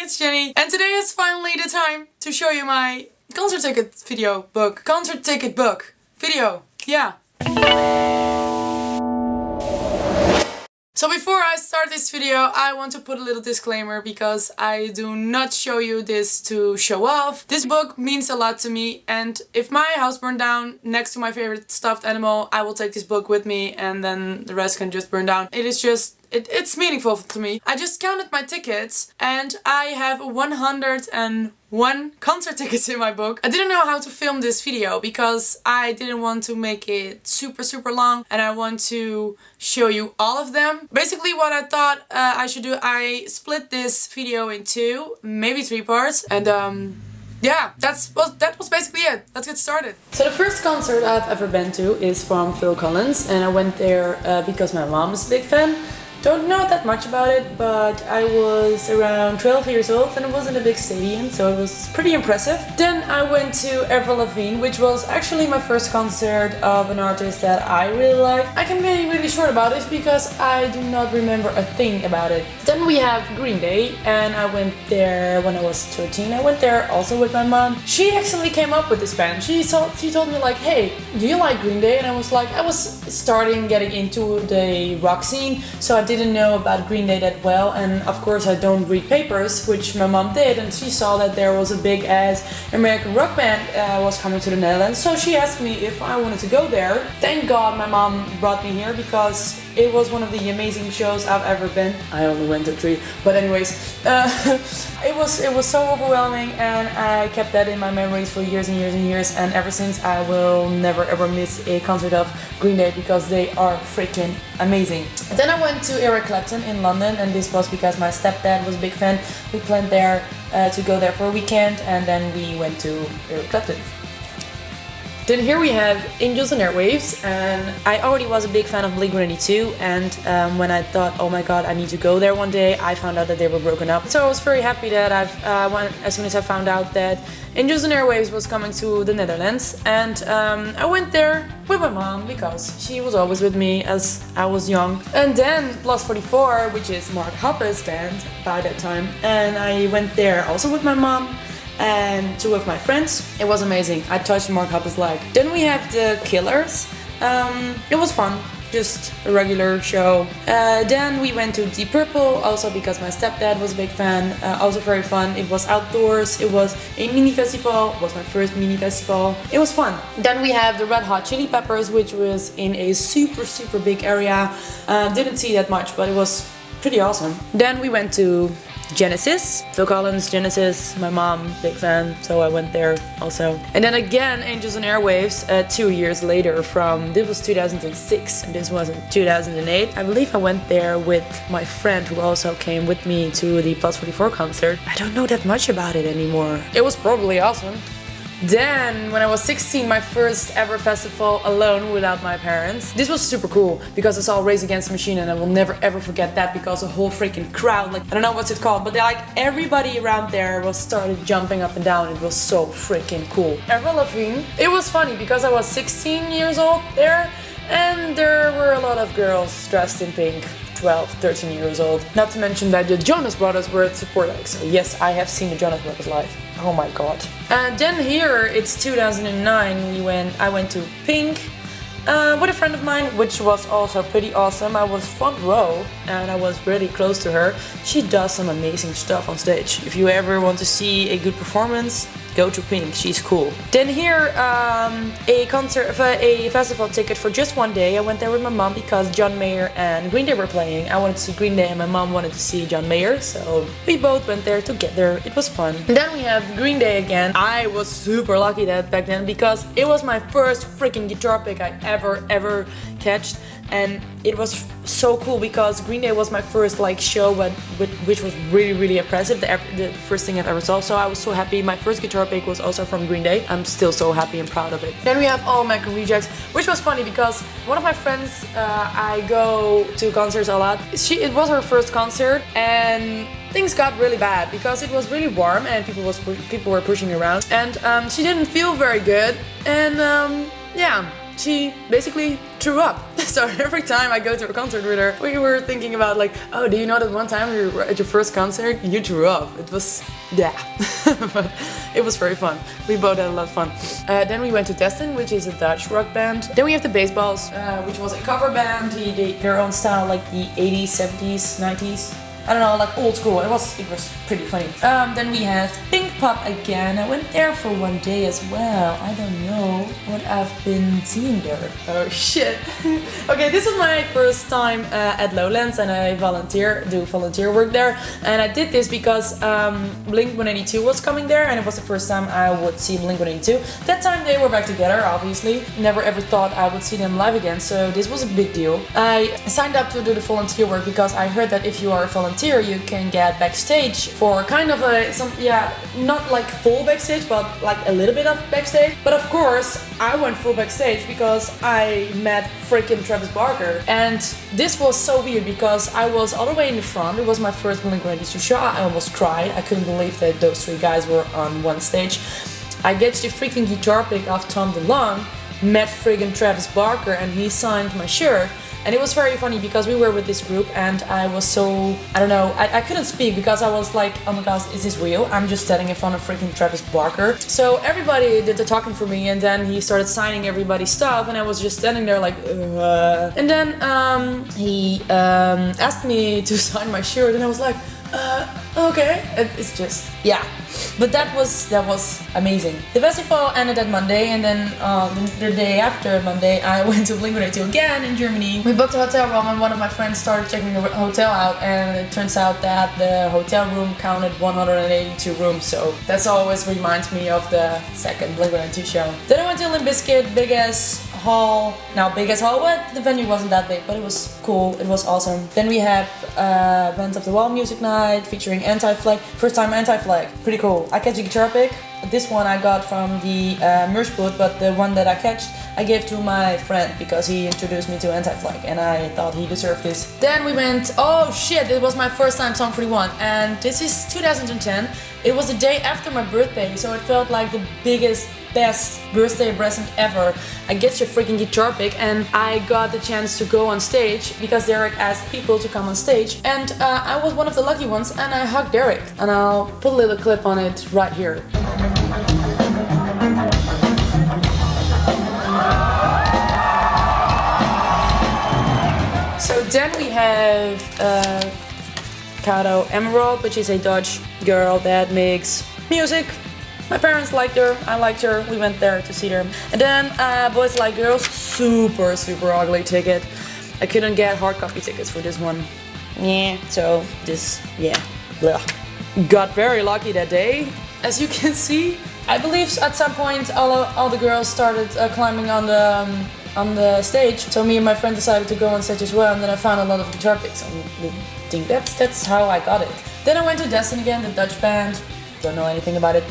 it's Jenny, and today is finally the time to show you my concert ticket book video. Yeah. So before I start this video, I want to put a little disclaimer because I do not show you this to show off. This book means a lot to me, and if my house burned down next to my favorite stuffed animal, I will take this book with me and then the rest can just burn down. It is just It's meaningful to me. I just counted my tickets and I have 101 concert tickets in my book. I didn't know how to film this video because I didn't want to make it super long and I want to show you all of them. Basically what I thought I should do, I split this video in 2, maybe 3 parts, and yeah, that was basically it. Let's get started. So the first concert I've ever been to is from Phil Collins, and I went there because my mom is a big fan. Don't know that much about it, but I was around 12 years old and it was in a big stadium, so it was pretty impressive. Then I went to Avril Lavigne, which was actually my first concert of an artist that I really like. I can be really short about it because I do not remember a thing about it. Then we have Green Day, and I went there when I was 13. I went there also with my mom. She actually came up with this band. She told me like, hey, do you like Green Day? And I was like, I was starting getting into the rock scene, so I didn't know about Green Day that well, and of course I don't read papers, which my mom did, and she saw that there was a big ass American rock band was coming to the Netherlands, so she asked me if I wanted to go there. Thank God my mom brought me here because it was one of the amazing shows I've ever been. I only went to 3, but anyways, it was so overwhelming, and I kept that in my memories for years and years and years, and ever since I will never ever miss a concert of Green Day because they are freaking amazing. Then I went to Eric Clapton in London, and this was because my stepdad was a big fan. We planned there to go there for a weekend, and then we went to Eric Clapton. Then here we have Angels and Airwaves, and I already was a big fan of Blink-182, and when I thought, oh my god, I need to go there one day, I found out that they were broken up. So I was very happy that as soon as I found out that Angels and Airwaves was coming to the Netherlands, and I went there with my mom because she was always with me as I was young. And then Plus 44, which is Mark Hoppe's band by that time, and I went there also with my mom and 2 of my friends. It was amazing. I touched Mark Hoppe's leg. Then we have The Killers. It was fun, just a regular show. Then we went to Deep Purple, also because my stepdad was a big fan. Also very fun. It was outdoors. It was a mini festival. It was my first mini festival. It was fun. Then we have the Red Hot Chili Peppers, which was in a super big area. Didn't see that much, but it was pretty awesome. Then we went to Genesis, Phil Collins, Genesis, my mom, big fan, so I went there also. And then again, Angels and Airwaves 2 years later this was 2006 and this was in 2008. I believe I went there with my friend who also came with me to the Plus 44 concert. I don't know that much about it anymore. It was probably awesome. Then, when I was 16, my first ever festival alone without my parents. This was super cool because I saw Rage Against the Machine, and I will never ever forget that because the whole freaking crowd, like, I don't know what's it called, but like everybody around there started jumping up and down. It was so freaking cool. Avril Lavigne. It was funny because I was 16 years old there, and there were a lot of girls dressed in pink. 12, 13 years old. Not to mention that the Jonas Brothers were at support acts. So yes, I have seen the Jonas Brothers live. Oh my god. And then here, it's 2009, I went to Pink with a friend of mine, which was also pretty awesome. I was front row and I was really close to her. She does some amazing stuff on stage. If you ever want to see a good performance, go to Pink, she's cool. Then here, a festival ticket for just one day. I went there with my mom because John Mayer and Green Day were playing. I wanted to see Green Day and my mom wanted to see John Mayer, so we both went there together. It was fun. And then we have Green Day again. I was super lucky that back then because it was my first freaking guitar pick I ever catched, and it was so cool because Green Day was my first like show, which was really impressive. The first thing I've ever saw, so I was so happy. My first guitar pick was also from Green Day. I'm still so happy and proud of it. Then we have All American Rejects, which was funny because one of my friends, I go to concerts a lot. It was her first concert, and things got really bad because it was really warm and people were pushing around, and she didn't feel very good, and yeah, she basically threw up. So every time I go to a concert with her, we were thinking about like, oh, do you know that one time you were at your first concert, you threw up? It was, yeah, but it was very fun. We both had a lot of fun. Then we went to Destin, which is a Dutch rock band. Then we have the Baseballs, which was a cover band. He did their own style, like the 80s, 70s, 90s. I don't know, like old school. It was pretty funny. Then we had Pink Pop again. I went there for one day as well. I don't know what I've been seeing there. Oh shit. Okay, this is my first time at Lowlands, and I do volunteer work there. And I did this because Blink-182 was coming there, and it was the first time I would see Blink-182. That time they were back together, obviously. Never ever thought I would see them live again, so this was a big deal. I signed up to do the volunteer work because I heard that if you are a volunteer, you can get backstage for kind of not like full backstage, but like a little bit of backstage. But of course, I went full backstage because I met freaking Travis Barker. And this was so weird because I was all the way in the front. It was my first Blink-182 show. I almost cried. I couldn't believe that those three guys were on one stage. I get the freaking guitar pick off Tom DeLonge, met freaking Travis Barker, and he signed my shirt. And it was very funny because we were with this group and I was so, I don't know, I couldn't speak because I was like, oh my gosh, is this real? I'm just standing in front of freaking Travis Barker. So everybody did the talking for me, and then he started signing everybody's stuff, and I was just standing there like, And then he asked me to sign my shirt, and I was like, okay. It's just, yeah. But that was amazing. The festival ended at Monday, and then the day after Monday I went to Blink-182 again in Germany. We booked a hotel room, and one of my friends started checking the hotel out, and it turns out that the hotel room counted 182 rooms, so that always reminds me of the second Blink-182 show. Then I went to Limp Bizkit, big ass hall. Now big as hall, but the venue wasn't that big, but it was cool, it was awesome. Then we had Vent of the Wall music night featuring Anti-Flag. First time Anti-Flag, pretty cool. I catch a guitar pick. This one I got from the merch booth, but the one that I catched I gave to my friend because he introduced me to Anti-Flag and I thought he deserved this. Then we went, oh shit, it was my first time Song 41, and this is 2010. It was the day after my birthday, so it felt like the biggest, best birthday present ever. I get your freaking guitar pick, and I got the chance to go on stage because Derek asked people to come on stage, and I was one of the lucky ones, and I hugged Derek. And I'll put a little clip on it right here. So then we have Caro Emerald, which is a Dutch girl that makes music. My parents liked her, I liked her, we went there to see her. And then Boys Like Girls, super ugly ticket. I couldn't get hard copy tickets for this one. Yeah, so this, yeah, blah. Got very lucky that day. As you can see, I believe at some point all the girls started climbing on the stage. So me and my friend decided to go on stage as well, and then I found a lot of guitar picks. I think that's how I got it. Then I went to Destin again, the Dutch band. Don't know anything about it.